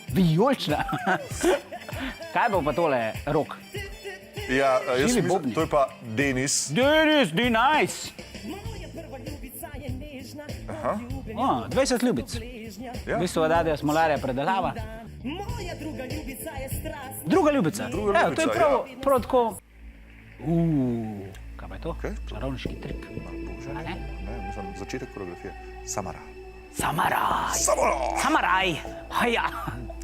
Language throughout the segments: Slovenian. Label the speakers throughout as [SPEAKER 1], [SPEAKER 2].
[SPEAKER 1] Vijolična. Kaj bo pa tole, Rok?
[SPEAKER 2] Ja, jaz
[SPEAKER 1] Živi
[SPEAKER 2] mislim,
[SPEAKER 1] bobni.
[SPEAKER 2] to je pa Denis.
[SPEAKER 1] Denis, nice. 20 ljubic.
[SPEAKER 2] Ja.
[SPEAKER 1] V bistvu Adadija Smolarja predelava. Druga ljubica.
[SPEAKER 2] Druga
[SPEAKER 1] Evo, to je
[SPEAKER 2] ljubica,
[SPEAKER 1] prav tako... Kaj pa je to?
[SPEAKER 2] Kaj?
[SPEAKER 1] Čarovniški trik.
[SPEAKER 2] Bože,
[SPEAKER 1] A ne?
[SPEAKER 2] ne, mislim, začetek koreografije. Samara.
[SPEAKER 1] Samaraj.
[SPEAKER 2] Samara!
[SPEAKER 1] Samaraj. Haja.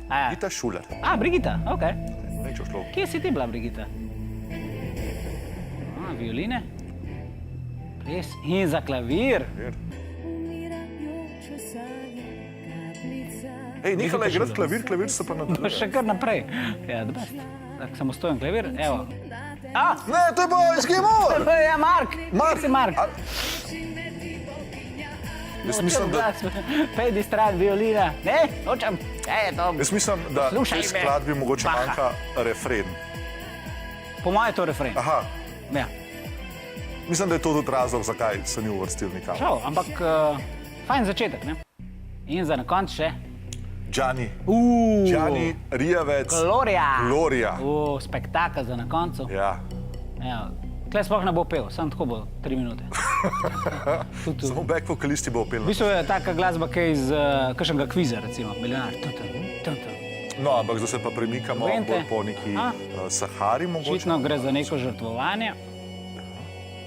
[SPEAKER 1] Aja.
[SPEAKER 2] Gita Šuler.
[SPEAKER 1] Brigita, okej.
[SPEAKER 2] Neče šlo.
[SPEAKER 1] Kje si ti bila, Brigita? Violine. Ples in za klavir.
[SPEAKER 2] Ej, nehala igrati klavir se pa
[SPEAKER 1] Pa
[SPEAKER 2] nadaljuje.
[SPEAKER 1] še kar naprej. Ja, the best. Tak samostojen klavir, evo.
[SPEAKER 2] Ne, to je pa Eskimo!
[SPEAKER 1] Ja, Mark.
[SPEAKER 2] Mark.
[SPEAKER 1] Kje si Mark?
[SPEAKER 2] Jaz mislim, da,
[SPEAKER 1] Pejdi stran violina. Ne, hočem. To.
[SPEAKER 2] jaz mislim, da
[SPEAKER 1] Poslušaj
[SPEAKER 2] tej
[SPEAKER 1] me.
[SPEAKER 2] skladbi mogoče
[SPEAKER 1] Baha.
[SPEAKER 2] manjka refren.
[SPEAKER 1] Po mojem je to refren.
[SPEAKER 2] Aha,
[SPEAKER 1] Ja.
[SPEAKER 2] mislim, da je to tudi razlog, zakaj se ni uvrstil nikam.
[SPEAKER 1] Žal, ampak fajn začetek, ne? In za na konc še.
[SPEAKER 2] Gianni. Gianni Rijavec.
[SPEAKER 1] Gloria.
[SPEAKER 2] Gloria.
[SPEAKER 1] Spektakel za na koncu.
[SPEAKER 2] Ja.
[SPEAKER 1] Evo, tle sploh ne bo pel, samo tako bo 3 minute.
[SPEAKER 2] Samo back vokalisti bo opel.
[SPEAKER 1] V bistvu je taka glasba, ki je iz kakšnega kviza, recimo, milijonar.
[SPEAKER 2] No, ampak zdaj se pa premikamo
[SPEAKER 1] Vente.
[SPEAKER 2] bolj po neki Sahari mogoče.
[SPEAKER 1] Očitno gre za neko žrtvovanje.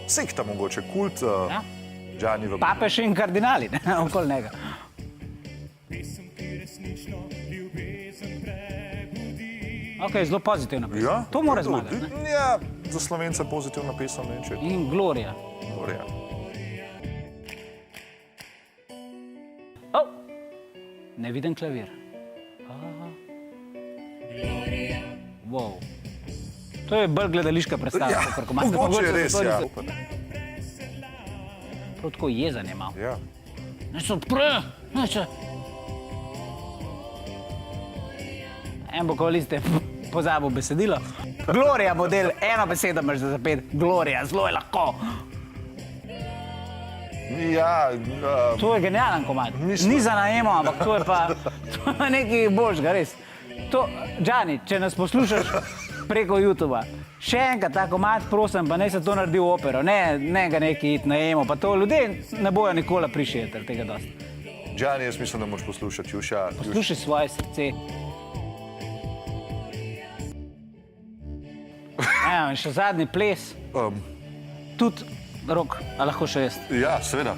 [SPEAKER 2] Sekta mogoče, kult
[SPEAKER 1] Ja.
[SPEAKER 2] Gianni v...
[SPEAKER 1] Papež in kardinali, ne, okoli njega. Ok, zelo pozitivna pesem.
[SPEAKER 2] Ja,
[SPEAKER 1] To mora zmagati, ne?
[SPEAKER 2] Ja, za Slovence pozitivna pesem, ne vem, če je
[SPEAKER 1] In Gloria.
[SPEAKER 2] Gloria.
[SPEAKER 1] Neviden klavir. Wow. To je bolj gledališka predstava.
[SPEAKER 2] Ja,
[SPEAKER 1] kakor komad.
[SPEAKER 2] mogoče je res,
[SPEAKER 1] zato
[SPEAKER 2] ja.
[SPEAKER 1] nisem- Prav tako jezen je malo.
[SPEAKER 2] Ja.
[SPEAKER 1] Ne se odpre, ne se. En vokalist je pozabil besedilo. Gloria model, eno besedo imaš za zapet. Gloria, zelo je lahko.
[SPEAKER 2] Ja,
[SPEAKER 1] To je genijalen komad.
[SPEAKER 2] Mislim-
[SPEAKER 1] Ni za najemo, ampak to je pa nekaj božga, res. To, Gianni, če nas poslušaš preko YouTubea, še enkrat ta komad, prosim, pa ne se to naredi v opero, ne ga neki iti najemo, pa to ljudje ne bojo nikoli prišetali tega dosti.
[SPEAKER 2] Gianni, jaz mislim, da moraš poslušati Juša.
[SPEAKER 1] Poslušaj svoje srce. Evo, in še zadnji ples, tudi Rok, a lahko še jaz.
[SPEAKER 2] Ja, seveda.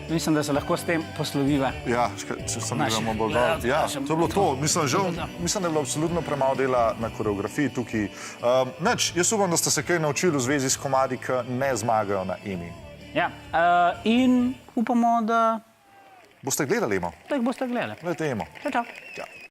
[SPEAKER 1] Mislim, da se lahko s tem posloviva.
[SPEAKER 2] Ja, če sem
[SPEAKER 1] Naši.
[SPEAKER 2] gledamo bolj dol. Ja,
[SPEAKER 1] Našem.
[SPEAKER 2] to je bilo to. Mislim, da je bilo absolutno premalo dela na koreografiji tukaj. Nič, jaz upam, da ste se kaj naučili v zvezi s komadi, ki ne zmagajo na Emi.
[SPEAKER 1] Ja, in upamo, da
[SPEAKER 2] Boste gledali Emo?
[SPEAKER 1] jih boste gledali.
[SPEAKER 2] Gledajte Emo.
[SPEAKER 1] Čau, čau.
[SPEAKER 2] Ja.